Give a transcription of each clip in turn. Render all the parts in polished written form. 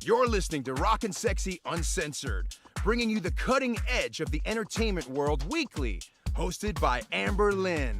You're listening to Rock-N-Sexxxy UnCensored, bringing you the cutting edge of the entertainment world weekly, hosted by Lynn.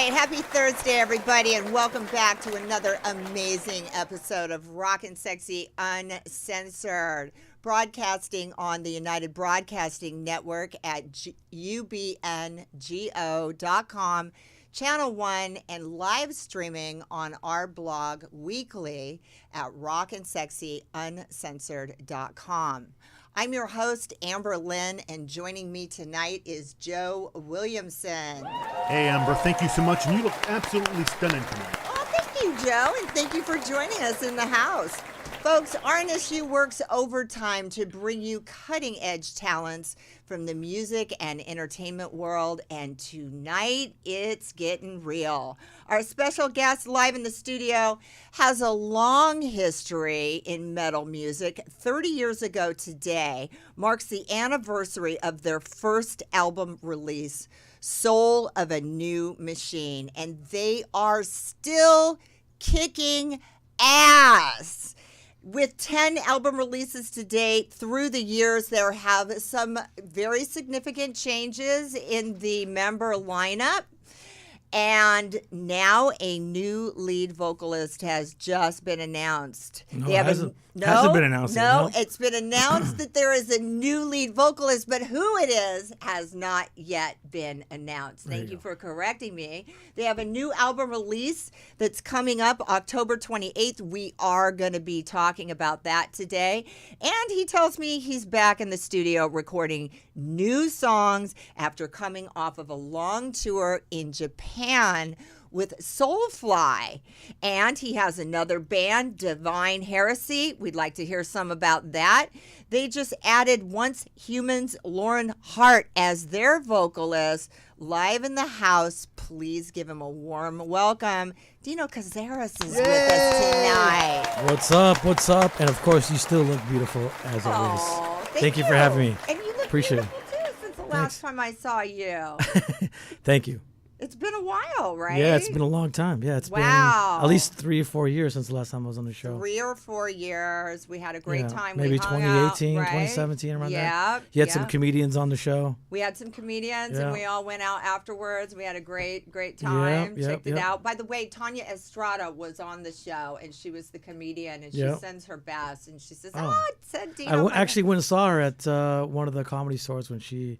Happy Thursday, everybody, and welcome back to another amazing episode of Rock-N-Sexxxy UnCensored, broadcasting on the United Broadcasting Network at ubngo.com, Channel 1, and live streaming on our blog weekly at rocknSexxxyUncensored.com. I'm your host, Lynn, and joining me tonight is Joe Williamson. Hey, Amber, thank you so much, and you look absolutely stunning tonight. Oh, thank you, Joe, and thank you for joining us in the house. Folks, RNSU works overtime to bring you cutting-edge talents from the music and entertainment world, and tonight it's getting real. Our special guest live in the studio has a long history in metal music. 30 years ago today marks the anniversary of their first album release, Soul of a New Machine, and they are still kicking ass. With 10 album releases to date through the years, there have some very significant changes in the member lineup. And now a new lead vocalist has just been announced. No, it hasn't been announced yet, No, no? it's been announced that there is a new lead vocalist, but who it is has not yet been announced. Thank you for correcting me. They have a new album release that's coming up October 28th. We are going to be talking about that today. And he tells me he's back in the studio recording new songs after coming off of a long tour in Japan with Soulfly. And he has another band, Divine Heresy. We'd like to hear some about that. They just added Once Humans Lauren Hart as their vocalist live in the house. Please give him a warm welcome. Dino Cazares is with us tonight. What's up? What's up? And of course, you still look beautiful as always. Thank you for having me. And you look Appreciate beautiful too since the last time I saw you. Thank you. It's been a while, right? Yeah, it's been a long time. Yeah, it's been at least 3 or 4 years since the last time I was on the show. 3 or 4 years. We had a great time. Maybe we hung 2018, out, right? 2017, around there. Yeah. You had some comedians on the show. We had some comedians, and we all went out afterwards. We had a great time. Checked it out. By the way, Tanya Estrada was on the show, and she was the comedian, and she sends her best. And she says, said Dino. I actually went and saw her at one of the comedy stores when she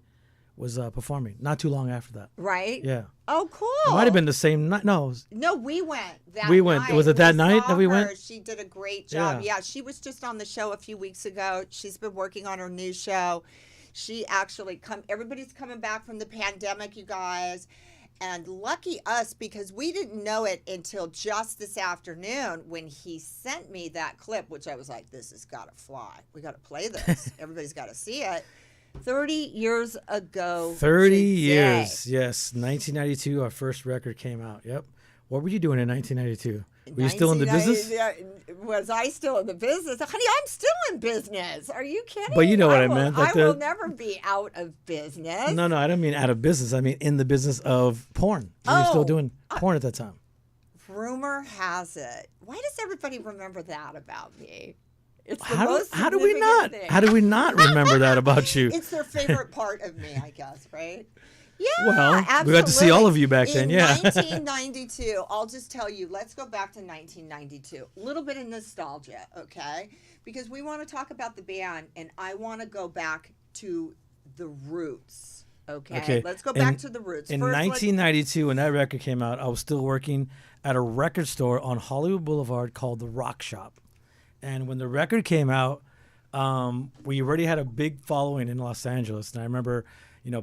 was performing not too long after that. Right? Yeah. Oh, cool. It might have been the same night. No, we went that night. Was it that night that we went? She did a great job. Yeah, she was just on the show a few weeks ago. She's been working on her new show. She actually everybody's coming back from the pandemic, you guys. And lucky us, because we didn't know it until just this afternoon when he sent me that clip, which I was like, this has got to fly. We got to play this. Everybody's got to see it. 30 years ago. 30 today. years, yes. 1992, our first record came out. Yep. What were you doing in 1992? Were you still in the business? Was I still in the business? Honey, I'm still in business. Are you kidding? But you know what I meant. I will never be out of business. No, I don't mean out of business. I mean in the business of porn. You were still doing porn at that time. Rumor has it. Why does everybody remember that about me? It's the How do we not? thing. How do we not remember that about you? It's their favorite part of me, I guess, right? Yeah, well, absolutely. We got to see all of you back then, yeah. In 1992, I'll just tell you, let's go back to 1992. A little bit of nostalgia, okay? Because we want to talk about the band, and I want to go back to the roots, okay? Let's go back to the roots. In 1992, when that record came out, I was still working at a record store on Hollywood Boulevard called The Rock Shop. And when the record came out, we already had a big following in Los Angeles. And I remember,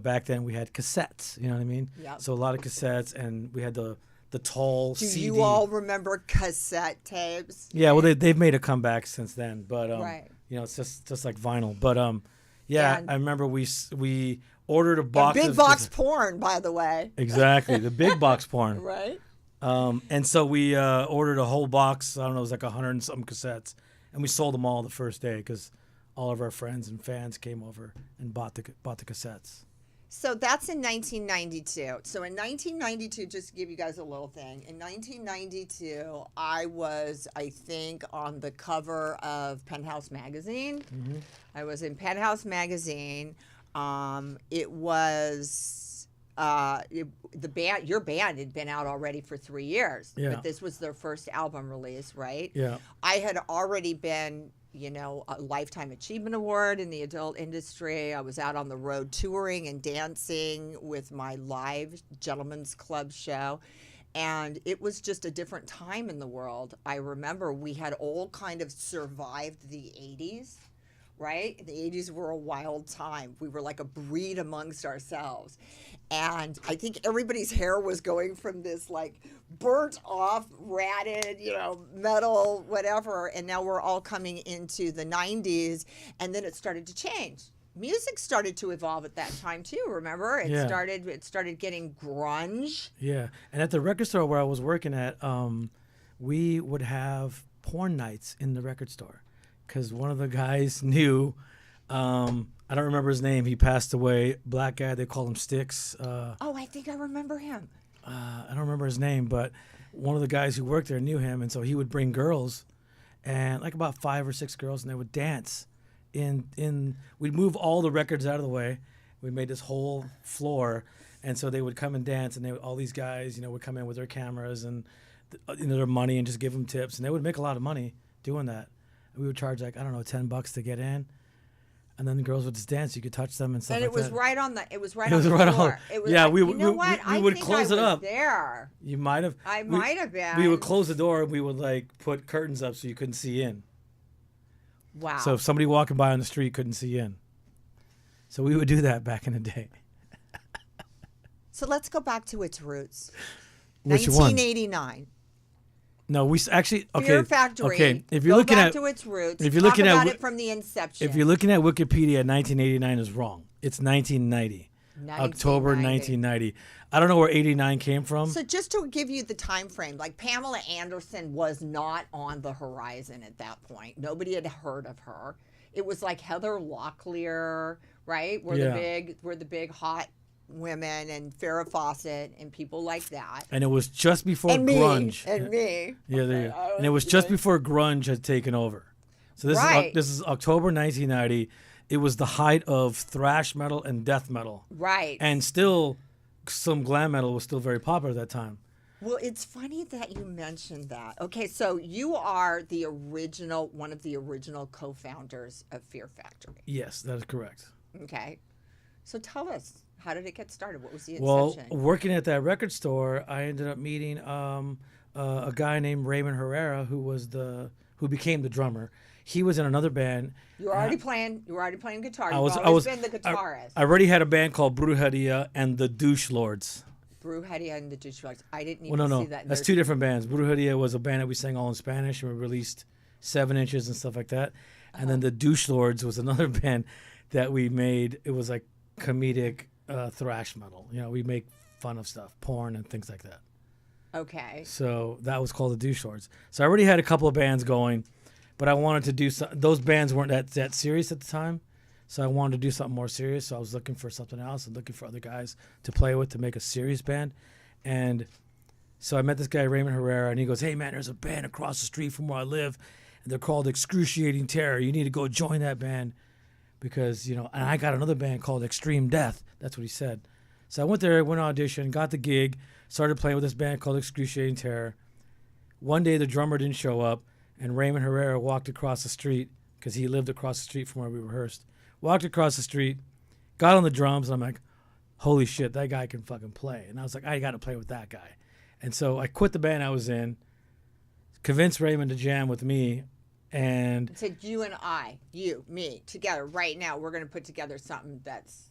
back then we had cassettes, you know what I mean? Yep. So a lot of cassettes, and we had the the tall Do CD. you all remember cassette tapes? Yeah, well, they've made a comeback since then, but Right. you know, it's just like vinyl. But yeah, And- I remember we ordered a box Big of box porn, by the way. exactly the big box porn. Right. And so we ordered a whole box. I don't know, it was like 100 and something cassettes, and we sold them all the first day because all of our friends and fans came over and bought the cassettes. So that's in 1992. So in 1992, just to give you guys a little thing, in 1992, I was, I think, on the cover of Penthouse magazine. Mm-hmm. I was in Penthouse magazine. It was the band. Your band had been out already for 3 years, Yeah. but this was their first album release, right? Yeah. I had already been, you know, a Lifetime Achievement Award in the adult industry. I was out on the road touring and dancing with my live Gentlemen's Club show. And it was just a different time in the world. I remember we had all kind of survived the 80s, right? The 80s were a wild time. We were like a breed amongst ourselves. And I think everybody's hair was going from this like burnt off, ratted, you know, metal, whatever. And now we're all coming into the 90s. And then it started to change. Music started to evolve at that time too, remember? It Yeah. started getting grunge. Yeah, and at the record store where I was working at, we would have porn nights in the record store because one of the guys knew. I don't remember his name. He passed away. Black guy. They call him Sticks. Oh, I think I remember him. I don't remember his name, but one of the guys who worked there knew him, and so he would bring girls, and like about 5 or 6 girls, and they would dance. We'd move all the records out of the way. We made this whole floor, and so they would come and dance, and all these guys, you know, would come in with their cameras and their money and just give them tips, and they would make a lot of money doing that. And we would charge like, I don't know, $10 to get in, and then the girls would just dance. You could touch them and stuff. And like it was that. right on the. It was right It on was the right on- floor. It was yeah, like, we you would- know we- what? we I would think close I it was up. There. You might have. I might have been. We would close the door and we would like put curtains up so you couldn't see in. Wow. So if somebody walking by on the street couldn't see in. So we would do that back in the day. So let's go back to its roots. Which one? 1989. No, we actually okay. Fear Factory. Okay, if you're go looking back at to its roots. if you're talk looking at about Wi- it from the inception. if you're looking at Wikipedia, 1989 is wrong. It's 1990. October 1990. I don't know where 89 came from. So just to give you the time frame, like Pamela Anderson was not on the horizon at that point. Nobody had heard of her. It was like Heather Locklear, right? Were the big hot women, and Farrah Fawcett and people like that. And it was just before And grunge. me. And me. Yeah, there you Okay, go. And it was just before grunge had taken over. So this is October 1990. It was the height of thrash metal and death metal. Right. And still some glam metal was still very popular at that time. Well, it's funny that you mentioned that. Okay, so you are one of the original co-founders of Fear Factory. Yes, that is correct. Okay. So tell us, how did it get started? What was the Well, inception? working at that record store, I ended up meeting a guy named Raymond Herrera who became the drummer. He was in another band. You were already playing guitar. I You've was been the guitarist. I already had a band called Brujeria and the Douche Lords. Brujeria and the Douche Lords. I didn't Well, even no, see that. that's two different bands. Brujeria was a band that we sang all in Spanish, and we released 7 inches and stuff like that. And then the Douche Lords was another band that we made. It was like comedic thrash metal. You know, we make fun of stuff, porn and things like that. Okay. So that was called the Douche Lords. So I already had a couple of bands going, but I wanted to do those bands weren't that serious at the time. So I wanted to do something more serious. So I was looking for something else and looking for other guys to play with to make a serious band. And so I met this guy, Raymond Herrera, and he goes, "Hey, man, there's a band across the street from where I live, and they're called Excruciating Terror. You need to go join that band because, you know," and I got another band called Extreme Death. That's what he said. So I went there, went audition, got the gig, started playing with this band called Excruciating Terror. One day the drummer didn't show up, and Raymond Herrera walked across the street because he lived across the street from where we rehearsed. Walked across the street, got on the drums, and I'm like, holy shit, that guy can fucking play. And I was like, I got to play with that guy. And so I quit the band I was in, convinced Raymond to jam with me, and Said me, together right now, we're going to put together something that's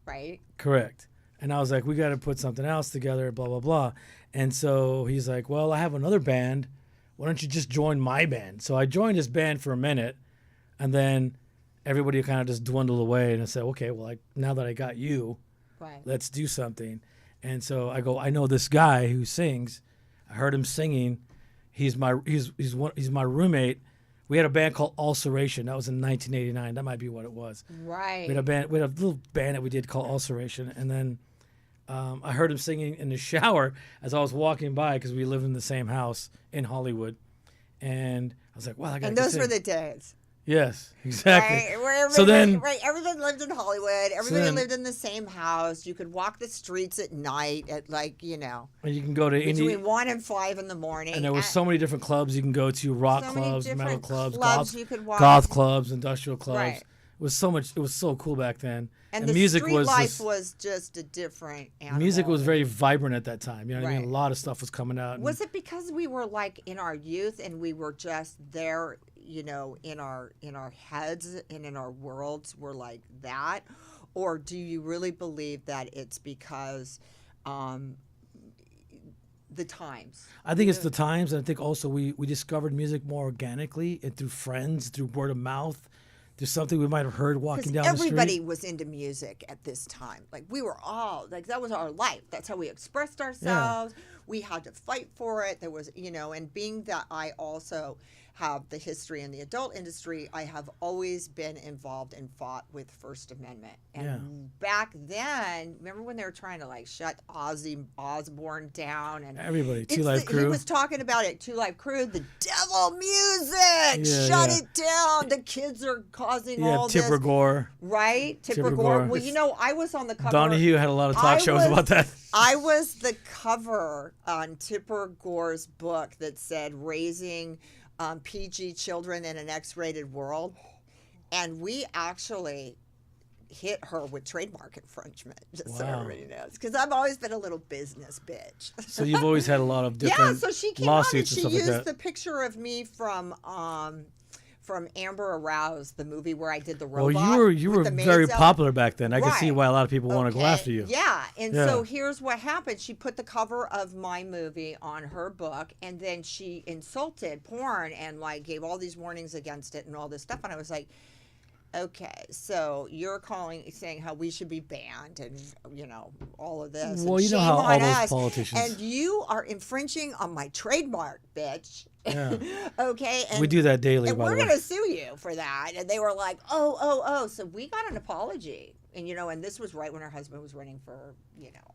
right. correct. And I was like, we got to put something else together, blah, blah, blah. And so he's like, well, I have another band. Why don't you just join my band? So I joined his band for a minute, and then everybody kind of just dwindled away. And I said, okay, well, now that I got you, let's do something. And so I go, I know this guy who sings. I heard him singing. He's my roommate. We had a band called Ulceration. That was in 1989. That might be what it was. Right. We had a little band that we did called Ulceration. And then I heard him singing in the shower as I was walking by because we lived in the same house in Hollywood. And I was like, wow, I got to And those were the days. Yes, exactly. Right, where so then, everyone lived in Hollywood. Everybody lived in the same house. You could walk the streets at night at and you can go to between 1 and 5 in the morning. And there were so many different clubs you can go to: rock clubs, metal clubs, goth clubs, industrial clubs. Right. It was so much. It was so cool back then. And the music street life was just a different animal. Music was very vibrant at that time. You know what I mean? Right. A lot of stuff was coming out. Was it because we were in our youth and we were just there? In our heads and in our worlds were like that, or do you really believe that it's because the times? I think it's the times, and I think also we discovered music more organically and through friends, through word of mouth, through something we might have heard walking down the street. Everybody was into music at this time. We were all that was our life. That's how we expressed ourselves. Yeah. We had to fight for it. There was, and being that I also have the history in the adult industry, I have always been involved and fought with First Amendment. And back then, remember when they were trying to shut Ozzy Osbourne down? And everybody, Two Live Crew. He was talking about it, Two Live Crew, the devil music, shut it down. The kids are causing all this. Tipper Gore. Right? Tipper Gore. Well, I was on the cover. Donahue had a lot of talk shows about that. I was the cover on Tipper Gore's book that said Raising PG Children in an X-Rated World. And we actually hit her with trademark infringement, just so everybody knows. Because I've always been a little business bitch. So you've always had a lot of different so she came lawsuits out and she and stuff like that. used the picture of me from Amber Aroused, the movie where I did the robot. Well, you were very popular back then. I can see why a lot of people want to go after you. Yeah, and so here's what happened. She put the cover of my movie on her book, and then she insulted porn and gave all these warnings against it and all this stuff. And I was like, okay, so you're saying how we should be banned and, all of this. Well, you know how all those politicians. And you are infringing on my trademark, bitch. Yeah. Okay. And, we do that daily, and by the we're way. going to sue you for that. And they were like, oh. So we got an apology. And, and this was right when her husband was running for,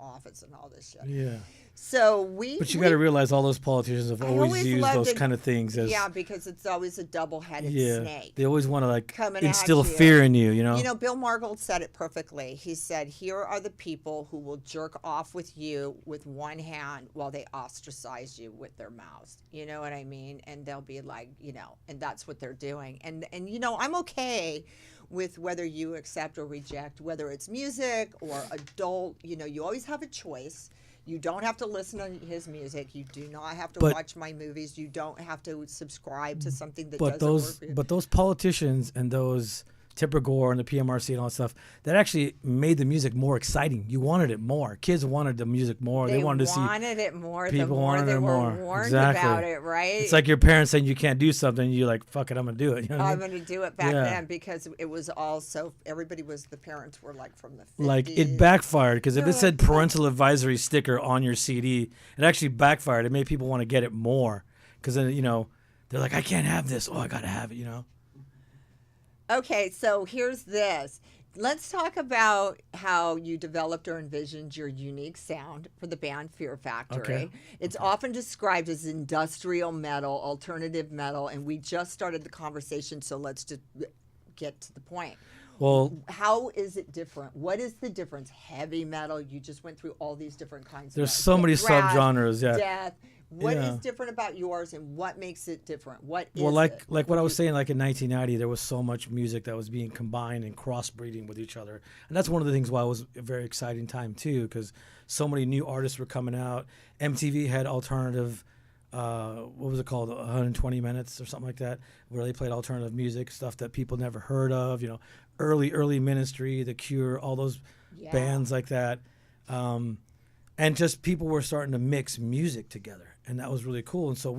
office and all this shit. Yeah. So But you got to realize all those politicians have always used those kind of things as. Yeah, because it's always a double-headed snake. They always want to instill fear in you, Bill Margold said it perfectly. He said, here are the people who will jerk off with you with one hand while they ostracize you with their mouths. You know what I mean? And they'll be like, and that's what they're doing. And I'm okay with whether you accept or reject, whether it's music or adult, you always have a choice. You don't have to listen to his music. You do not have to watch my movies. You don't have to subscribe to something that doesn't work for you. But those politicians and those Tipper Gore and the PMRC and all that stuff, that actually made the music more exciting. You wanted it more. Kids wanted the music more. They wanted to see. It more. People the more wanted they it were more. warned Exactly. about it, right? It's like your parents saying you can't do something. You're like, fuck it, I'm going to do it. You know I'm going to do it back then because it was all so, the parents were from the 50s. Like, it backfired because if it said parental advisory sticker on your CD, it actually backfired. It made people want to get it more because then, they're like, I can't have this. Oh, I got to have it, Okay, so here's this. Let's talk about how you developed or envisioned your unique sound for the band Fear Factory. Okay. It's often described as industrial metal, alternative metal, and we just started the conversation, so let's just get to the point. Well, how is it different? What is the difference? Heavy metal, you just went through all these different kinds. There's so many subgenres, death. What is different about yours, and what makes it different? What is like what I was saying, like in 1990, there was so much music that was being combined and crossbreeding with each other, and that's one of the things why it was a very exciting time too, because so many new artists were coming out. MTV had alternative, what was it called, 120 Minutes or something like that, where they played alternative music, stuff that people never heard of. Early Ministry, The Cure, all those bands like that. And just people were starting to mix music together, and that was really cool. And so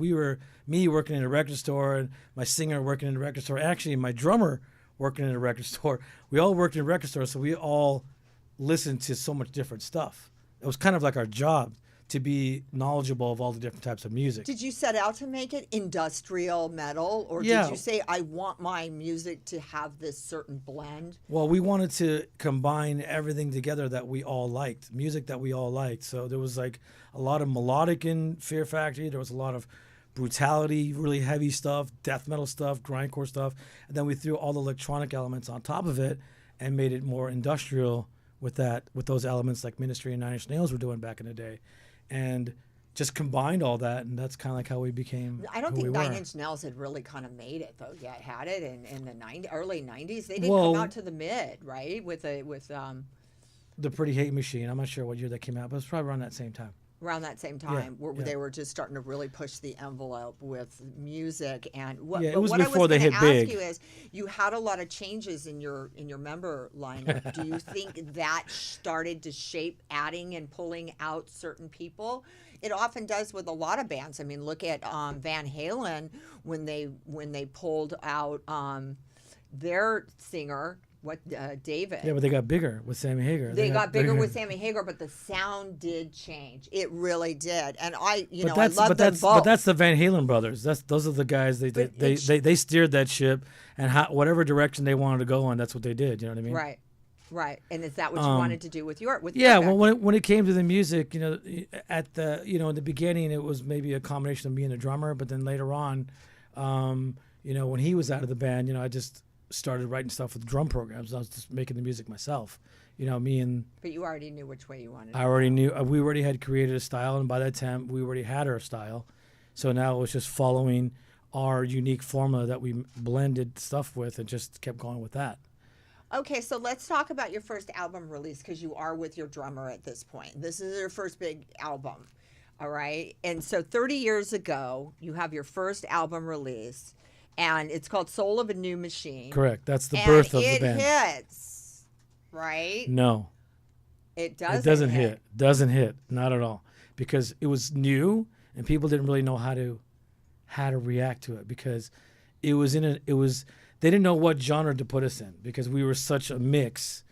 me working in a record store, and my singer working in a record store, actually my drummer working in a record store. We all worked in a record store, so we all listened to so much different stuff. It was kind of like our job to be knowledgeable of all the different types of music. Did you set out to make it industrial metal, or Yeah. did you say, I want my music to have this certain blend? Well, we wanted to combine everything together that we all liked, music that we all liked. So there was like a lot of melodic in Fear Factory. There was a lot of brutality, really heavy stuff, death metal stuff, grindcore stuff. And then we threw all the electronic elements on top of it and made it more industrial with those elements like Ministry and Nine Inch Nails were doing back in the day. And just combined all that, and that's kind of like how we became. I don't who think we Nine were. Inch Nails had really kind of made it though yet, had it in the early 90s? They didn't Well, come out to the mid, right? With The Pretty Hate Machine. I'm not sure what year that came out, but it's probably around that same time. around that same time, where yeah. they were just starting to really push the envelope with music. And what, Yeah, it but was what I before was they gonna hit ask big. you is, you had a lot of changes in your member lineup. Do you think that started to shape adding and pulling out certain people? It often does with a lot of bands. I mean, look at Van Halen when they pulled out their singer. David. Yeah, but they got bigger with Sammy Hagar. They got bigger with Sammy Hagar, but the sound did change. It really did, and I love them both. But that's the Van Halen brothers. Those are the guys. They steered that ship, and whatever direction they wanted to go on, that's what they did. You know what I mean? Right, right. And is that what you wanted to do with your? Yeah. Well, when it came to the music, at the in the beginning, it was maybe a combination of me and a drummer, but then later on, when he was out of the band, I just started writing stuff with drum programs. I was just making the music myself. Me and. But you already knew which way you wanted. I already knew. We already had created a style, and by that time, we already had our style. So now it was just following our unique formula that we blended stuff with, and just kept going with that. Okay, so let's talk about your first album release, because you are with your drummer at this point. This is your first big album, all right? And so 30 years ago, you have your first album release, and it's called Soul of a New Machine. Correct. That's the birth of the band. It hits, right? No. It doesn't. It doesn't hit. Doesn't hit. Not at all. Because it was new, and people didn't really know how to react to it, because they didn't know what genre to put us in, because we were such a mix.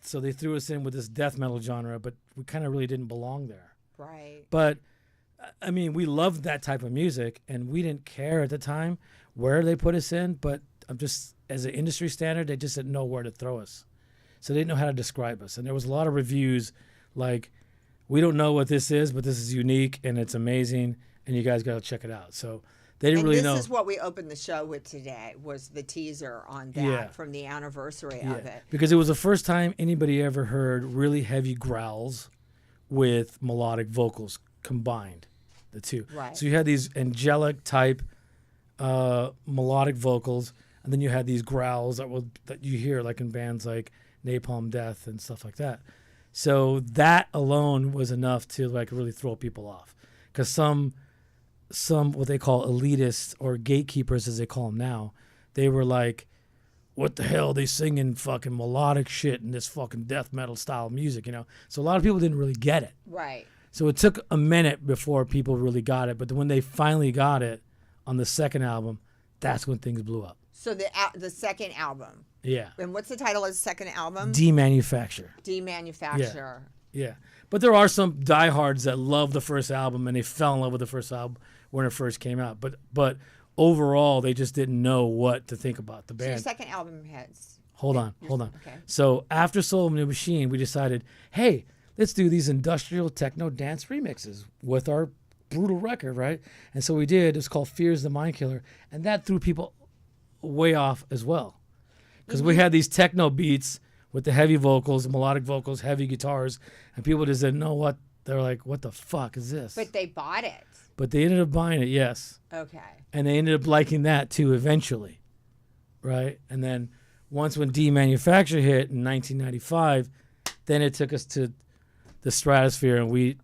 So they threw us in with this death metal genre, but we kind of really didn't belong there. Right. But I mean, we loved that type of music, and we didn't care at the time where they put us in, but just as an industry standard, they just didn't know where to throw us. So they didn't know how to describe us. And there was a lot of reviews like, we don't know what this is, but this is unique and it's amazing, and you guys got to check it out. So they didn't really know. This is what we opened the show with today, was the teaser on that from the anniversary of it. Because it was the first time anybody ever heard really heavy growls with melodic vocals combined, the two. Right. So you had these angelic type melodic vocals, and then you had these growls that you hear like in bands like Napalm Death and stuff like that. So that alone was enough to like really throw people off, because some what they call elitists or gatekeepers, as they call them now, they were like, what the hell, they singing fucking melodic shit in this fucking death metal style music, So a lot of people didn't really get it. Right. So it took a minute before people really got it, but when they finally got it on the second album, that's when things blew up. So the second album. Yeah. And what's the title of the second album? Demanufacture. Demanufacture. Yeah. But there are some diehards that love the first album, and they fell in love with the first album when it first came out. But overall, they just didn't know what to think about the So band. your second album hits. Hold on. Okay. So after Soul of a New Machine, we decided, hey, let's do these industrial techno dance remixes with our brutal record, right? And so we did. It's called Fear's the Mind Killer, and that threw people way off as well, because we had these techno beats with the heavy vocals, melodic vocals, heavy guitars, and people just didn't know what. They're like, what the fuck is this? But they bought it. But they ended up buying it, yes. Okay. And they ended up liking that too eventually, right? And then when Demanufacture hit in 1995, then it took us to the stratosphere, and we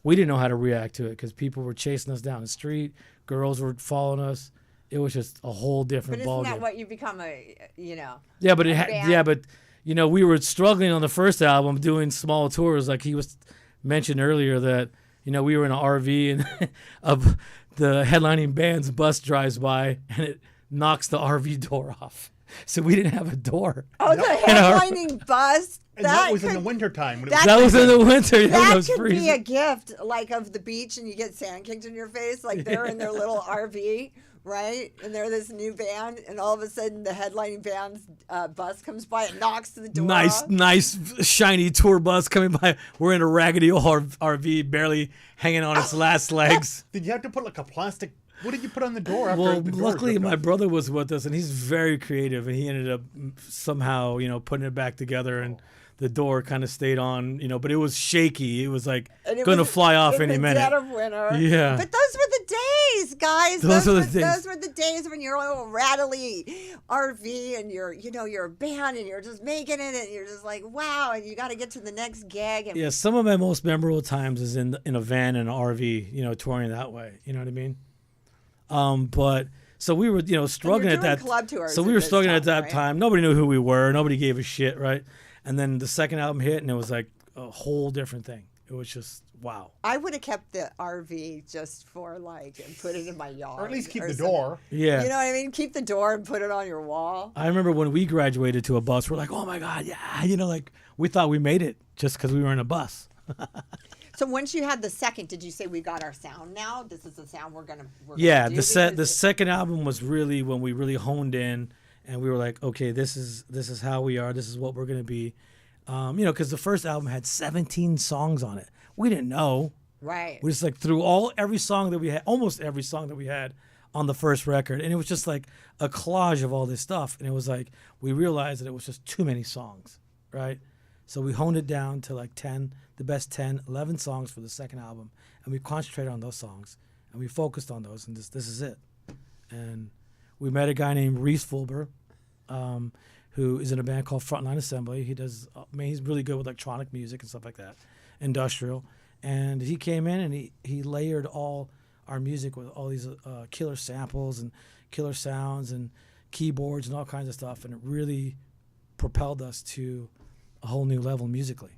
didn't know how to react to it, because people were chasing us down the street, girls were following us. It was just a whole different But ballgame. isn't that what you become a? Yeah, but you know, we were struggling on the first album doing small tours. Like he was mentioned earlier that, you know, we were in an RV and of the headlining band's bus drives by and it knocks the RV door off. So we didn't have a door. Oh, the headlining bus. And that was in the wintertime. That was in the winter. That was could freezing. be a gift, like of the beach, and you get sand kicked in your face, like they're in their little RV, right? And they're this new band, and all of a sudden the headlining band's bus comes by, and knocks the door off. Nice, shiny tour bus coming by. We're in a raggedy old RV, barely hanging on its last legs. Did you have to put like a plastic? What did you put on the door after Well, the door luckily ripped my off? brother was with us, and he's very creative, and he ended up somehow, you know, putting it back together, and the door kind of stayed on, you know, but it was shaky. It was like going to fly off any minute. Dead of winter. Yeah. But those were the days, guys. Those were the days. Those were the days when you're a little rattly RV and you're a band and you're just making it and you're just like, wow, and you got to get to the next gig. And Yeah, some of my most memorable times is in a van and an RV, you know, touring that way. You know what I mean? But so we were, you know, struggling at doing that. club tours So at we were this struggling at time, that right? time. Nobody knew who we were. Nobody gave a shit, right? And then the second album hit, and it was like a whole different thing. It was just wow. I would have kept the RV just for like and put it in my yard. Or at least keep the something. door. Yeah. You know what I mean? Keep the door and put it on your wall. I remember when we graduated to a bus, we're like, oh my God, yeah. You know, like we thought we made it just because we were in a bus. So once you had the second, did you say we got our sound now? This is the sound we're gonna Yeah, do? the second album was really when we really honed in, and we were like, okay, this is how we are. This is what we're gonna be. You know, because the first album had 17 songs on it. We didn't know. Right. We just like threw every song that we had, almost every song that we had on the first record, and it was just like a collage of all this stuff. And it was like we realized that it was just too many songs, right? So we honed it down to like 10, the best 10, 11 songs for the second album, and we concentrated on those songs, and we focused on those, and this is it. And we met a guy named Reese Fulber, who is in a band called Frontline Assembly. He does, he's really good with electronic music and stuff like that, industrial. And he came in and he layered all our music with all these killer samples and killer sounds and keyboards and all kinds of stuff, and it really propelled us to a whole new level musically.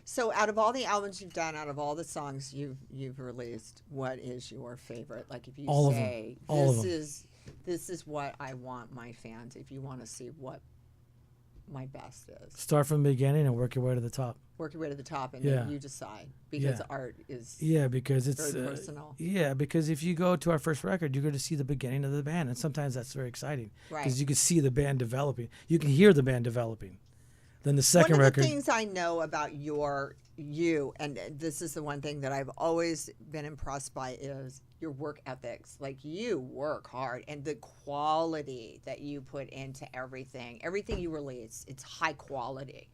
So out of all the albums you've done, out of all the songs you've released, what is your favorite? Like if you All of say them. All of this is what I want my fans, if you want to see what my best is. Start from the beginning and work your way to the top. Work your way to the top and Yeah. then you decide because Yeah. art is Yeah, because it's very personal. Yeah, because if you go to our first record, you're going to see the beginning of the band, and sometimes that's very exciting Right. because you can see the band developing. You can hear the band developing. Then the second one of record. the things I know about you, and this is the one thing that I've always been impressed by, is your work ethics. Like you work hard, and the quality that you put into everything you release, it's high quality.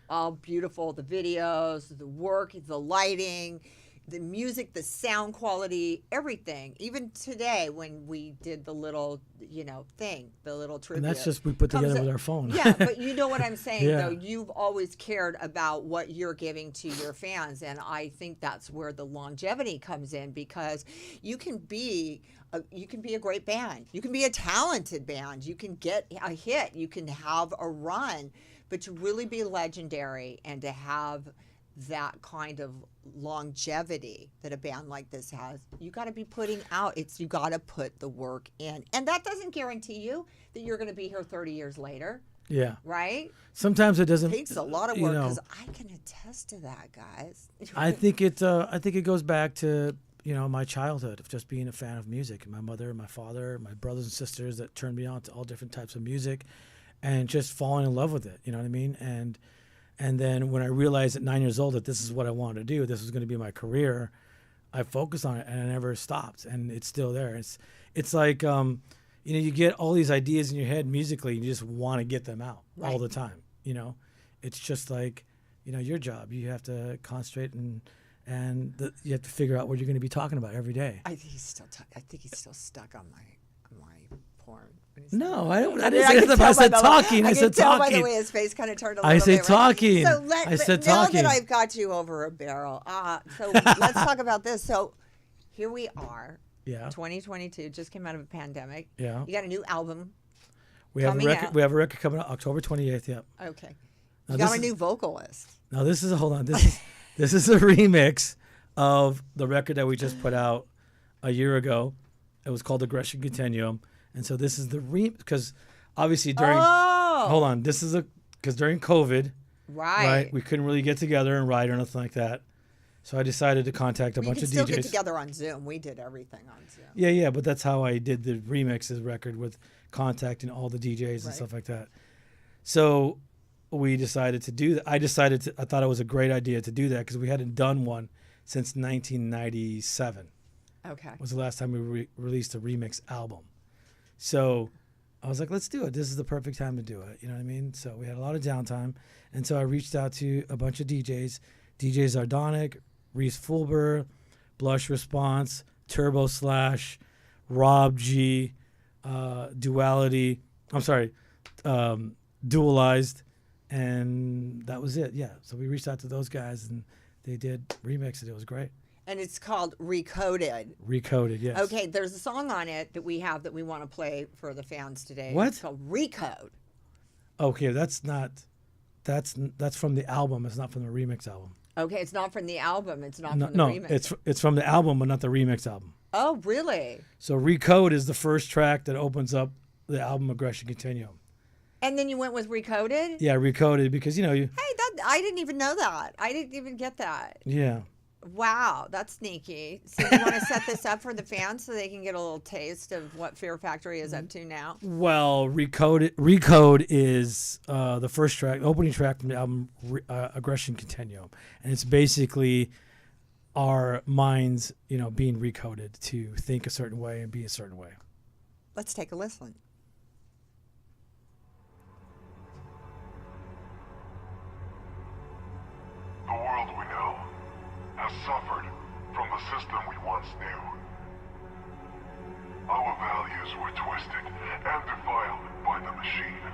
All beautiful, the videos, the work, the lighting, the music, the sound quality, everything. Even today when we did the little, thing, the little tribute. And that's just we put together with our phone. Yeah, but you know what I'm saying, Yeah. though. You've always cared about what you're giving to your fans, and I think that's where the longevity comes in, because you can be a great band. You can be a talented band. You can get a hit. You can have a run. But to really be legendary and to have that kind of longevity that a band like this has, you got to be putting out. You got to put the work in, and that doesn't guarantee you that you're going to be here 30 years later. Yeah. Right? Sometimes it doesn't. It takes a lot of work, because I can attest to that, guys. I think it goes back to my childhood of just being a fan of music. My mother, my father, my brothers and sisters that turned me on to all different types of music, and just falling in love with it. You know what I mean? And then when I realized at 9 years old that this is what I wanted to do, this was going to be my career, I focused on it and I never stopped, and it's still there. It's like you get all these ideas in your head musically, and you just want to get them out all the time. It's just like your job. You have to concentrate and you have to figure out what you're going to be talking about every day. I think he's still stuck on my porn. No, I didn't say that. I said talking. I said tell by the talking. way his face kind of turned a I little say bit. talking. So I said now talking. that I've got you over a barrel, so let's talk about this. So here we are. Yeah. 2022 just came out of a pandemic. Yeah. You got a new album. We have a coming record. out. We have a record coming out October 28th. Yep. Okay. You got a new vocalist. Now this is hold on. This is a remix of the record that we just put out a year ago. It was called Aggression Continuum, and so this is the because obviously during hold on, this is because during COVID, right, we couldn't really get together and write or nothing like that. So I decided to contact a bunch of DJs. You can still get together on Zoom. We did everything on Zoom. Yeah, but that's how I did the remixes record, with contacting all the DJs and stuff like that. So we decided to do that. I thought it was a great idea to do that because we hadn't done one since 1997. Okay. Was the last time we released a remix album. So I was like, let's do it. This is the perfect time to do it. You know what I mean? So we had a lot of downtime. And so I reached out to a bunch of DJs, DJ Zardonic, Reese Fulber, Blush Response, Turbo Slash, Rob G, Duality. I'm sorry, Dualized. And that was it. Yeah. So we reached out to those guys and they did remix it. It was great. And it's called Recoded. Recoded, yes. Okay, there's a song on it that we have that we want to play for the fans today. What? It's called Recode. Okay, that's from the album. It's not from the remix album. Okay, it's not from the album. It's not from the remix. No, it's from the album, but not the remix album. Oh, really? So Recode is the first track that opens up the album Aggression Continuum. And then you went with Recoded? Yeah, Recoded because Hey, I didn't even know that. I didn't even get that. Yeah. Wow, that's sneaky. So you want to set this up for the fans so they can get a little taste of what Fear Factory is up to now? Well, Recode is the first track, opening track from the album Aggression Continuum, and it's basically our minds, being recoded to think a certain way and be a certain way. Let's take a listen. The world we know has suffered from the system we once knew. Our values were twisted and defiled by the machine,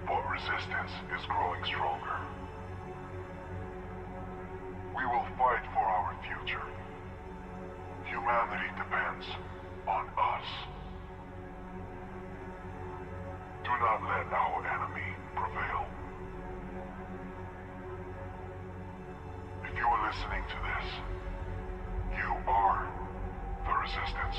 but resistance is growing stronger. We will fight for our future. Humanity depends on us. Do not let our enemy prevail. If you are listening to this, you are the resistance.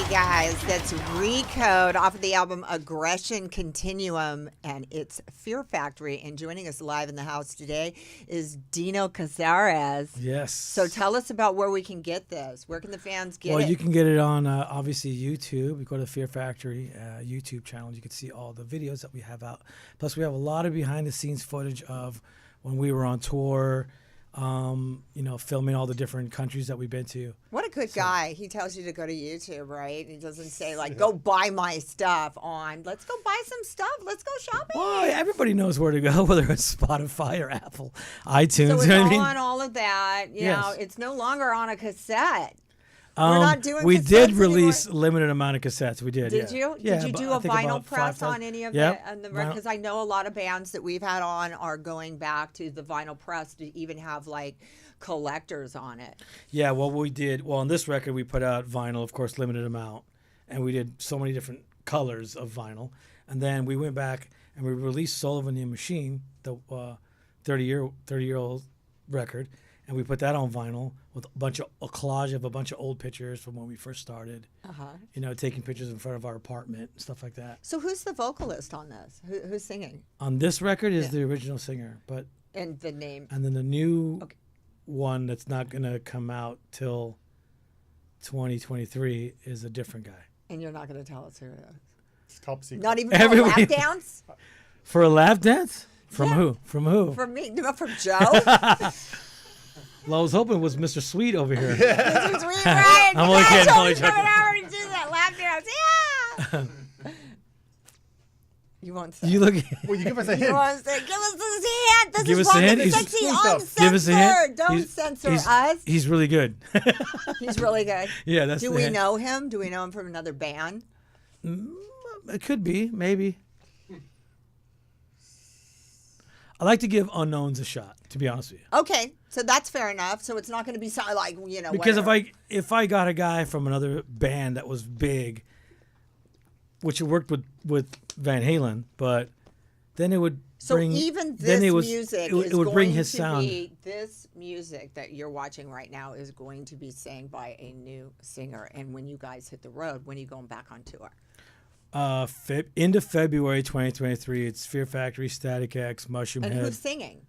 Guys, that's Recode off of the album Aggression Continuum, and it's Fear Factory. And joining us live in the house today is Dino Cazares. Yes. So tell us about where we can get this. Where can the fans get it? Well, you can get it on obviously YouTube. You go to the Fear Factory YouTube channel. You can see all the videos that we have out. Plus, we have a lot of behind-the-scenes footage of when we were on tour. Filming all the different countries that we've been to. What a good guy. He tells you to go to YouTube, right? He doesn't say, like, go buy my stuff on, let's go buy some stuff. Let's go shopping. Well, everybody knows where to go, whether it's Spotify or Apple, iTunes. So it's you know all what I mean? on all of that. You know, it's no longer on a cassette. We're not doing we cassettes did release anymore. limited amount of cassettes. We did. Did yeah. you? Yeah, Did you do I a think vinyl about press 5,000. on any of Yep. the because I know a lot of bands that we've had on are going back to the vinyl press to even have like collectors on it. Yeah, well, we did. Well, on this record, we put out vinyl, of course, limited amount, and we did so many different colors of vinyl. And then we went back and we released Sullivan the Machine, the 30-year-old record, and we put that on vinyl with a collage of a bunch of old pictures from when we first started. Taking pictures in front of our apartment, stuff like that. So who's the vocalist on this? Who's singing? On this record is the original singer, but and the name. And then the new one that's not gonna come out till 2023 is a different guy. And you're not gonna tell us who it is. It's top secret. Not even for a lap dance. For a lap dance? From who? From who? From me. No, from Joe. Well, I was hoping it was Mr. Sweet over here. Mr. Sweet, right? I'm only kidding. Coming over to do that lap dance. Yeah. You won't say. You look. Well, you give us a hint. You want to say, give us this hint. This Give is us a hint. Rock-N-Sexxxy, UnCensored. Give us a hint. Don't censor us. He's really good. He's really good. Yeah, that's. Do we know him? Do we know him from another band? It could be, maybe. I like to give unknowns a shot, to be honest with you. Okay, so that's fair enough. So it's not going to be like Because whatever. if I got a guy from another band that was big, which worked with Van Halen, but then it would bring. So even then this it was, music it is would bring going his to sound. be this music that you're watching right now is going to be sang by a new singer. And when you guys hit the road, when are you going back on tour? Into February 2023, it's Fear Factory, Static X, Mushroom And Head. who's singing?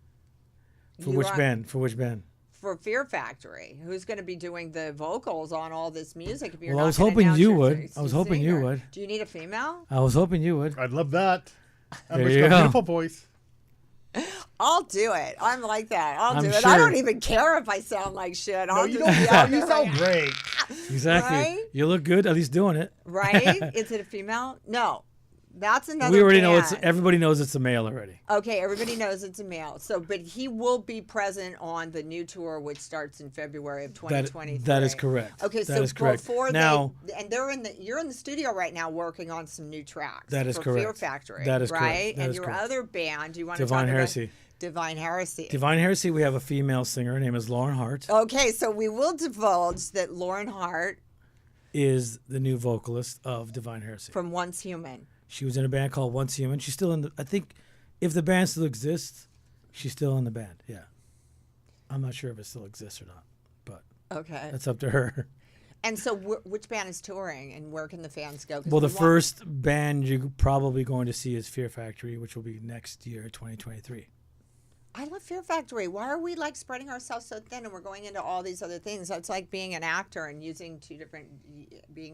For which band? For which band? For Fear Factory. Who's going to be doing the vocals on all this music? If you're Well, I not was gonna hoping announce you your would. I was hoping you singer? would. Do you need a female? I was hoping you would. I'd love that. There you go. Beautiful voice. I'll do it. I'm like that. I'll I'm do it. sure. I don't even care if I sound like shit. I'll you just don't. be out You there sound like, great. Exactly. Right? You look good, at least doing it. right? Is it a female? No. That's another We already band. know everybody knows it's a male already. Okay, everybody knows it's a male. So, but he will be present on the new tour, which starts in February of 2023. That is correct. Okay, That so is correct. before Now, and you're in the studio right now working on some new tracks. That is for correct. Fear Factory. That is correct. right. That And is your correct. other band, do you want to Divine talk Heresy. about Divine Heresy? Divine Heresy, we have a female singer. Her name is Lauren Hart. Okay, so we will divulge that Lauren Hart Is the new vocalist of Divine Heresy. from Once Human. She was in a band called Once Human. She's still in the. I think, if the band still exists, she's still in the band. Yeah, I'm not sure if it still exists or not, but Okay. that's up to her. And so, which band is touring, and where can the fans go? 'Cause Well, the we want- first band you're probably going to see is Fear Factory, which will be next year, 2023. I love Fear Factory. Why are we like spreading ourselves so thin and we're going into all these other things? That's like being an actor and being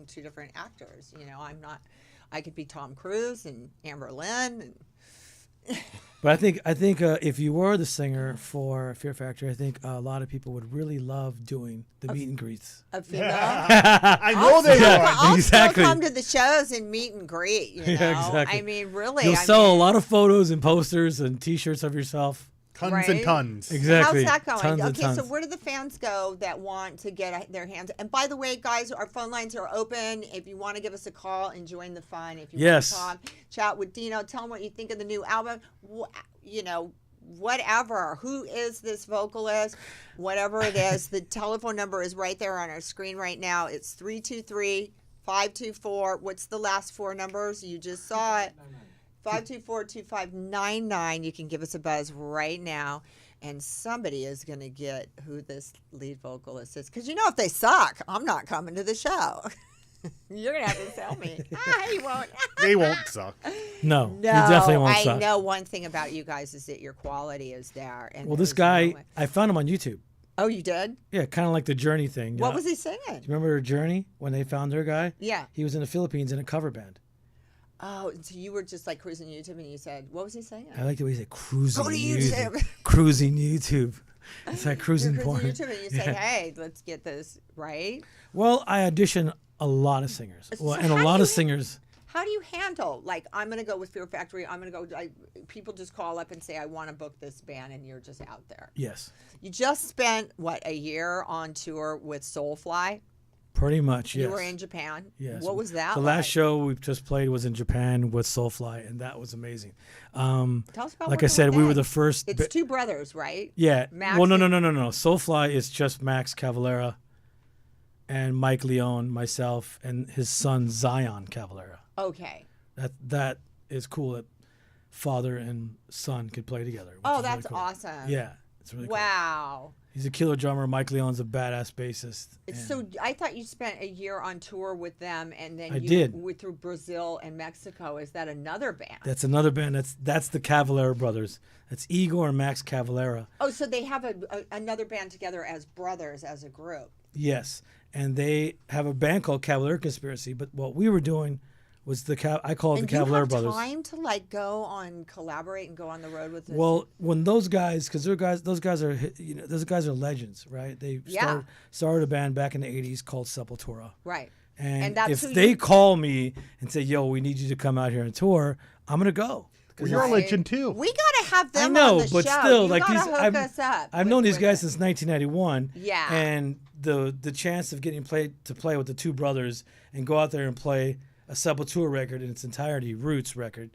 two different actors. You know, I could be Tom Cruise and Amber Lynn. And But I think if you were the singer for Fear Factory, I think a lot of people would really love doing the meet and greets. a female. I know they are. I'll Exactly. still come to the shows and meet and greet. You know, Yeah, exactly. I mean, really. You'll I sell mean, a lot of photos and posters and T-shirts of yourself. Tons Right? and tons. Exactly. How's that going? Tons and Okay, tons. so where do the fans go that want to get their hands? And by the way, guys, our phone lines are open. If you want to give us a call and join the fun, if you Yes. want to talk, chat with Dino, tell him what you think of the new album. You know, whatever. Who is this vocalist? Whatever it is, the telephone number is right there on our screen right now. It's 323-524. What's the last four numbers? You just saw it. 524-2599. You can give us a buzz right now, and somebody is going to get who this lead vocalist is. Because you know, if they suck, I'm not coming to the show. You're going to have to tell me. He won't. They won't suck. No, No, you definitely won't I suck. know one thing about you guys is that your quality is there. And Well, this there's guy, no way- I found him on YouTube. Oh, you did? Yeah, kind of like the Journey thing. What Yeah. was he Do singing? you remember Journey when they found their guy? Yeah. He was in the Philippines in a cover band. Oh, so you were just like cruising YouTube and you said, what was he saying? I like the way he said cruising Go to YouTube. YouTube. Cruising YouTube. It's like You're cruising cruising porn. YouTube and you say, hey, let's get this, right? Well, I audition a lot of singers. Well, So and a how lot do of you- singers. How do you handle, like, I'm going to go with Fear Factory, I'm going to go, people just call up and say, I want to book this band, and you're just out there. Yes. You just spent, what, a year on tour with Soulfly? Pretty much, yes. You were in Japan? Yes. What was that The like? last show we just played was in Japan with Soulfly, and that was amazing. Tell us about like I working said, with we were them. the first. It's two brothers, right? Yeah. Max Well, no. and- Soulfly is just Max Cavalera and Mike Leone, myself, and his son Zion Cavalera. Okay. That is cool that father and son could play together. which Oh, is really that's cool. awesome. Yeah, it's really cool. Wow. He's a killer drummer. Mike Leone's a badass bassist. and- So I thought you spent a year on tour with them, and then I you did. went through Brazil and Mexico. Is that another band? That's another band. That's the Cavalera brothers. That's Igor and Max Cavalera. Oh, so they have another band together as brothers, as a group. Yes, and they have a band called Cavalera Conspiracy. But what we were doing was I call it And the you Cavalera have brothers. time to like go on collaborate and go on the road with this? Well, when those guys, because those guys are those guys are legends, right? They Yeah. started a band back in the '80s called Sepultura. right. And that's if who they you- call me and say, "Yo, we need you to come out here and tour," I'm gonna go. Well, you're a legend too. We gotta have them I know, on the but show. still, You like gotta these, hook us up. I've known these guys since 1991. Yeah. And the chance of getting to play with the two brothers and go out there and play a Sepultura record in its entirety, Roots record,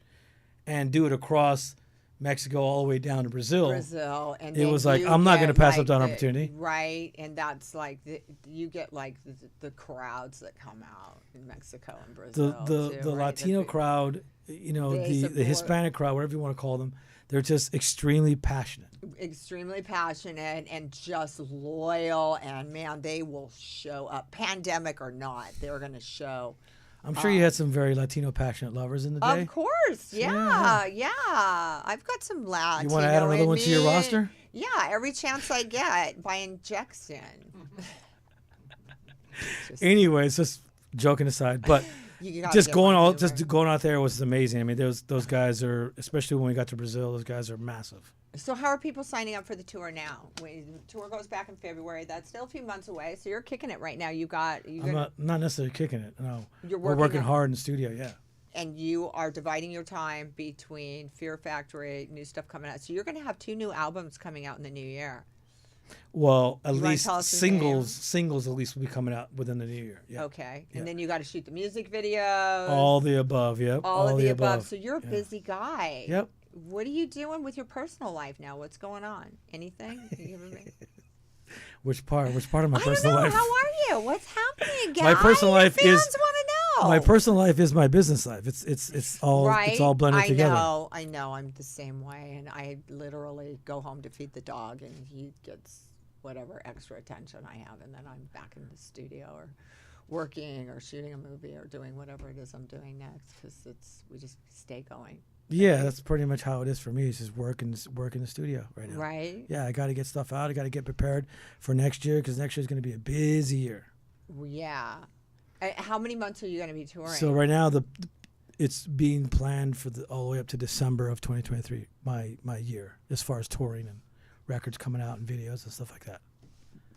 and do it across Mexico all the way down to Brazil. and It then was like, you I'm not get, gonna pass up like, that the- opportunity. right? And that's like you get like the crowds that come out in Mexico and Brazil. The too, the right? Latino That crowd, They the support- Hispanic crowd, whatever you want to call them, they're just extremely passionate. extremely passionate and just loyal, and man, they will show up, pandemic or not. They're gonna show. I'm sure you had some very Latino passionate lovers in the day. Of course, yeah. I've got some Latino. You want to add another in one to your me. roster? Yeah, every chance I get by injection. Anyways, just joking aside, but You gotta just get going one all too, just right? going out there was amazing. I mean, those guys are, especially when we got to Brazil, those guys are massive. So how are people signing up for the tour now? The tour goes back in February. That's still a few months away. So you're kicking it right now. I'm not necessarily kicking it. No, You're we're working working on- hard in the studio. Yeah. and you are dividing your time between Fear Factory, new stuff coming out. So you're going to have 2 new albums coming out in the new year. Well, at You wanna least tell us the singles at least will be coming out within the new year. Yeah. Okay. Yeah. And then you got to shoot the music videos. All the above. Yep. all of the above. above. So you're a Yeah. busy guy. Yep. What are you doing with your personal life now? What's going on? Anything? You ever been- Which part? Which part of my I don't personal know. life? How are you? What's happening, guys? My personal life Fans is- want to know. My personal life is my business life. It's all right? it's all blended together. I know. I'm the same way, and I literally go home to feed the dog, and he gets whatever extra attention I have, and then I'm back in the studio or working or shooting a movie or doing whatever it is I'm doing next, because we just stay going. Yeah, that's pretty much how it is for me. It's just work in the studio right now. Right. Yeah, I got to get stuff out. I got to get prepared for next year, because next year is going to be a busy year. Yeah. How many months are you going to be touring? So right now it's being planned for all the way up to December of 2023, my year, as far as touring and records coming out and videos and stuff like that.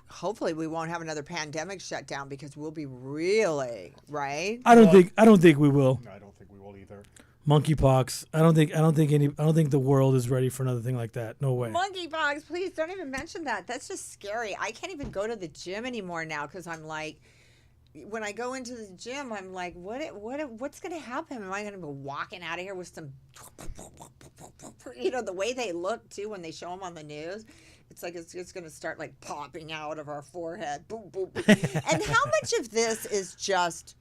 Hopefully we won't have another pandemic shutdown, because we'll be really, right? I don't think we will. I don't think we will either. Monkeypox. I don't think the world is ready for another thing like that. No way. Monkeypox, please don't even mention that. That's just scary. I can't even go to the gym anymore now, because I'm like, when I go into the gym, I'm like, what's going to happen? Am I going to be walking out of here with some, the way they look too when they show them on the news? It's like it's going to start like popping out of our forehead. Boom, boom, boom. And how much of this is just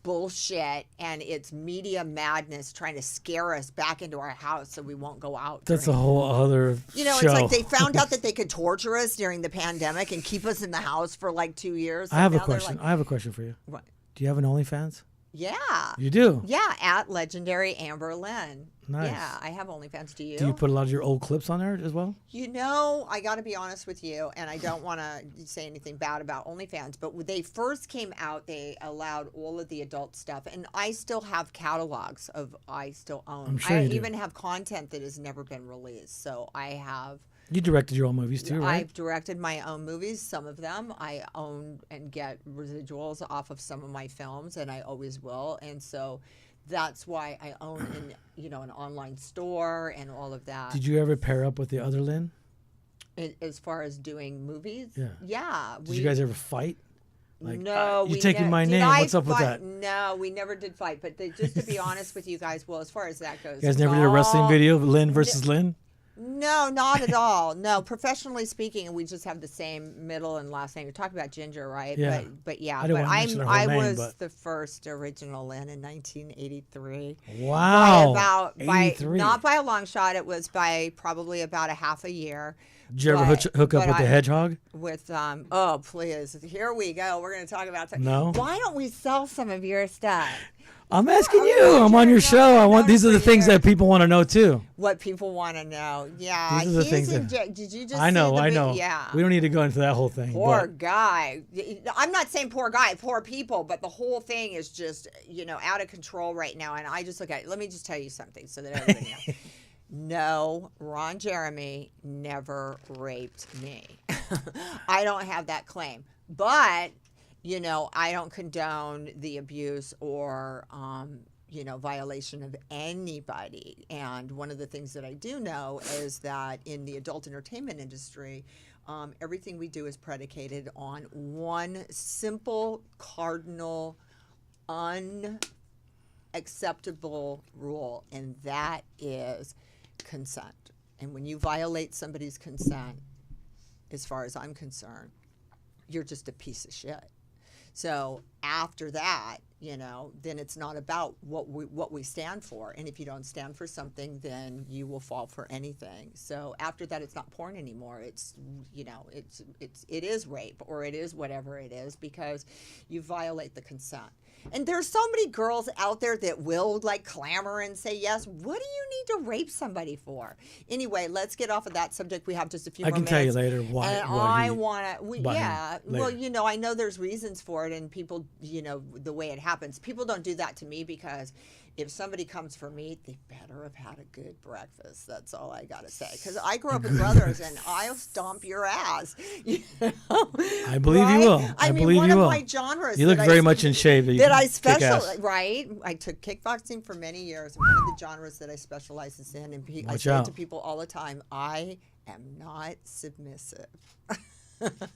bullshit, and it's media madness trying to scare us back into our house so we won't go out? That's a whole other show. It's like they found out that they could torture us during the pandemic and keep us in the house for like 2 years. I have a question. I have a question for you. What? Do you have an OnlyFans? Yeah. You do? Yeah, at Legendary Amber Lynn. Nice. Yeah, I have OnlyFans. Do you? Do you put a lot of your old clips on there as well? I got to be honest with you, and I don't want to say anything bad about OnlyFans, but when they first came out, they allowed all of the adult stuff, and I still have catalogs I still own. I'm sure I you do. even have content that has never been released, so I have. You directed your own movies too, right? I've directed my own movies, some of them. I own and get residuals off of some of my films, and I always will. And so that's why I own an online store and all of that. Did you ever pair up with the other Lynn? As far as doing movies? Yeah. Yeah. Did you guys ever fight? Like, no. you're taking my name. What's up with that? No, we never did fight. But just to be honest with you guys, well, as far as that goes. You guys never did a wrestling video, Lynn versus Lynn? No, not at all. No, professionally speaking, we just have the same middle and last name. You're talking about Ginger, right? Yeah. But yeah, I was the first original Lynn in 1983. Wow. 83. Not by a long shot. It was by probably about a half a year. Did you ever hook up with the hedgehog? With oh please, here we go. We're going to talk about that. No. Why don't we sell some of your stuff? I'm asking you. I'm on your show. These are the things that people want to know too. What people want to know. Yeah. These are the things did you just I know. Yeah. We don't need to go into that whole thing. Poor guy. I'm not saying poor guy, poor people, but the whole thing is just, out of control right now. And I just look at it. Let me just tell you something so that everybody knows. No, Ron Jeremy never raped me. I don't have that claim. But I don't condone the abuse or, violation of anybody. And one of the things that I do know is that in the adult entertainment industry, everything we do is predicated on one simple, cardinal, unacceptable rule, and that is consent. And when you violate somebody's consent, as far as I'm concerned, you're just a piece of shit. So after that, then it's not about what we stand for. And if you don't stand for something, then you will fall for anything. So after that, it's not porn anymore. It's, it is rape, or it is whatever it is, because you violate the consent. And there's so many girls out there that will clamor and say yes. What do you need to rape somebody for? Anyway, let's get off of that subject. We have just a few more minutes. I can tell you later why. And I want to, yeah. Well, I know there's reasons for it, and people, the way it happens. People don't do that to me, because if somebody comes for me, they better have had a good breakfast. That's all I got to say. Because I grew up with brothers, and I'll stomp your ass. I believe you will. I believe one you of will. my genres. You look very much in shape. That I specialize, right? I took kickboxing for many years. One of the genres that I specialize in, and I say to people all the time, I am not submissive.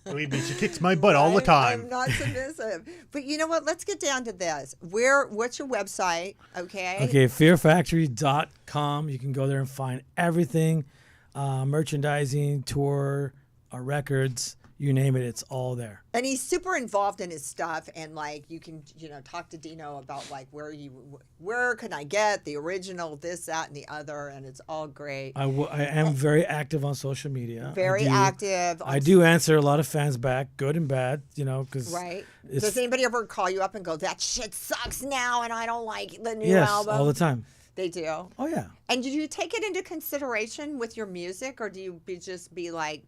Believe me, she kicks my butt all the time. I'm not submissive. But you know what? Let's get down to this. What's your website? Okay. Okay, fearfactory.com. You can go there and find everything, merchandising, tour, records. you name it, it's all there. And he's super involved in his stuff, and like you can, talk to Dino about like where can I get the original, this, that, and the other, and it's all great. I am very active on social media. Very active. I do answer a lot of fans back, good and bad, because right. Does anybody ever call you up and go, that shit sucks now, and I don't like the new yes, album? all the time. They do. Oh yeah. And do you take it into consideration with your music, or do you just be like,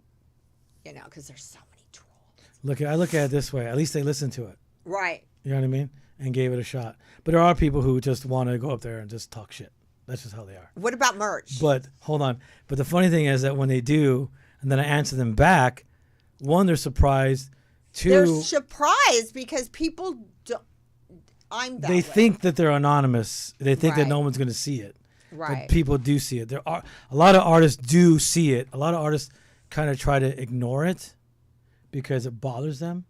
because there's so many trolls. I look at it this way. At least they listened to it. Right. You know what I mean? And gave it a shot. But there are people who just want to go up there and just talk shit. That's just how they are. What about merch? But hold on. But the funny thing is that when they do, and then I answer them back, one, they're surprised. Two, they're surprised because people don't. I'm that They way. think that they're anonymous. They think that Right. no one's going to see it. Right. But people do see it. There are a lot of artists do see it. A lot of artists kind of try to ignore it because it bothers them,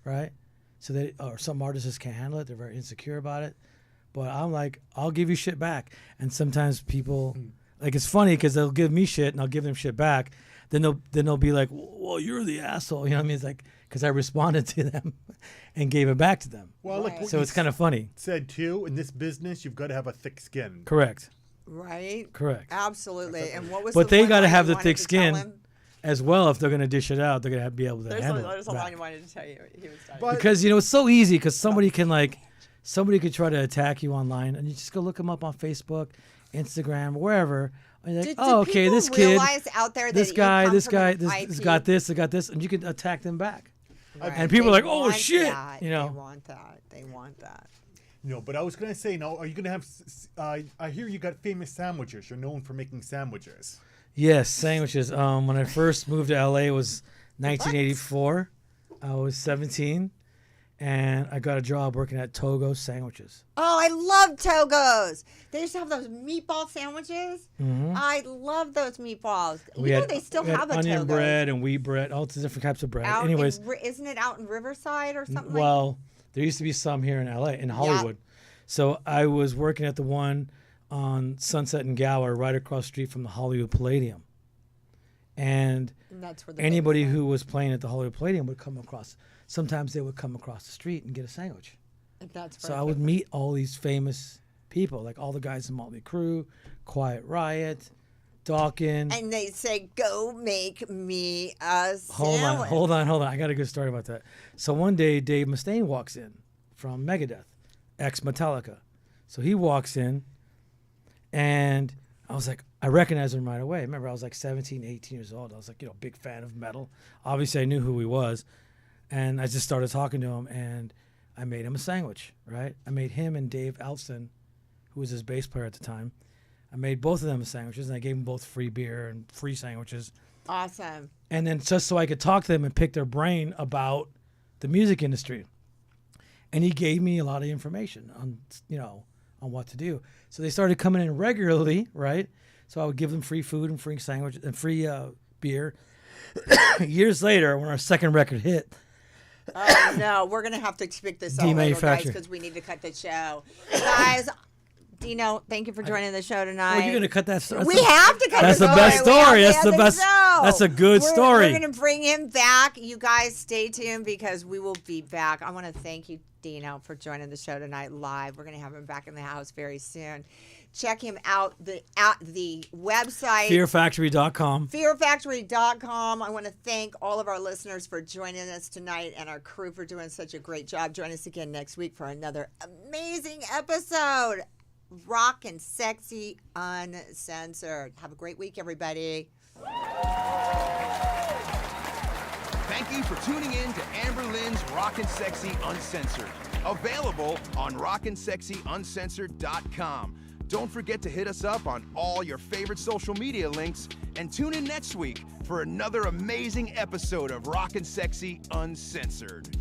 right? So or some artists just can't handle it. They're very insecure about it. But I'm like, I'll give you shit back. And sometimes people, like, it's funny because they'll give me shit and I'll give them shit back. Then they'll be like, well, you're the asshole. You know what I mean? It's like, because I responded to them and gave it back to them. Well, Right. So it's kind of funny. Said too, in this business, you've got to have a thick skin. Correct. Right. Correct. Absolutely. And what was? But the they one got to line have you the wanted thick to tell skin him? as well. If they're going to dish it out, they're going to be able to handle it. There's a back. line you wanted to tell you. He was talking. But- Because it's so easy because somebody could try to attack you online and you just go look them up on Facebook, Instagram, wherever. And you're like, Do oh, okay, people this kid, realize out there that this you guy, come this from guy, an this IP? got this, they got this, and you can attack them back. Right. And people are They like, oh, want shit, that. you know. They want that. They want that. No, but I was going to say, are you going to have, I hear you got famous sandwiches. You're known for making sandwiches. Yes, sandwiches. When I first moved to LA, it was 1984. I was 17, and I got a job working at Togo Sandwiches. Oh, I love Togos. They used to have those meatball sandwiches. I love those meatballs. They still we had have a onion Togos. bread and wheat bread, all different types of bread. Out Anyways, isn't it out in Riverside or something? well, there used to be some here in LA, in Hollywood. So I was working at the one on Sunset and Gower, right across the street from the Hollywood Palladium. And That's where the anybody who was playing at the Hollywood Palladium would come across. Sometimes they would come across the street and get a sandwich. That's So I would meet all these famous people, like all the guys in Motley Crue, Quiet Riot, Dawkins. And they say, "Go make me a sandwich." Hold on. I got a good story about that. So one day, Dave Mustaine walks in from Megadeth, ex-Metallica. So he walks in, and I was like, I recognized him right away. Remember, I was like 17, 18 years old. I was like, big fan of metal. Obviously, I knew who he was. And I just started talking to him, and I made him a sandwich, right? I made him and Dave Alston, who was his bass player at the time. I made both of them sandwiches, and I gave them both free beer and free sandwiches. Awesome. And then just so I could talk to them and pick their brain about the music industry. And he gave me a lot of information on, on what to do. So they started coming in regularly, right? So I would give them free food and free sandwich and free beer. Years later, when our second record hit, Oh no, we're gonna have to pick this up later, guys, Demanufacture. because we need to cut the show. Guys, Dino, thank you for joining the show tonight. you're going to cut that story. We have to cut That's the the story. best We have story. to That's end the the best. show. That's a good story. We're going to bring him back. You guys stay tuned because we will be back. I want to thank you, Dino, for joining the show tonight live. We're going to have him back in the house very soon. Check him out at the website. FearFactory.com. FearFactory.com. I want to thank all of our listeners for joining us tonight and our crew for doing such a great job. Join us again next week for another amazing episode. Rock-N-Sexxy Uncensored. Have a great week, everybody. Thank you for tuning in to Amber Lynn's Rock-N-Sexxy Uncensored. Available on rockandSexxyUncensored.com. Don't forget to hit us up on all your favorite social media links and tune in next week for another amazing episode of Rock-N-Sexxy Uncensored.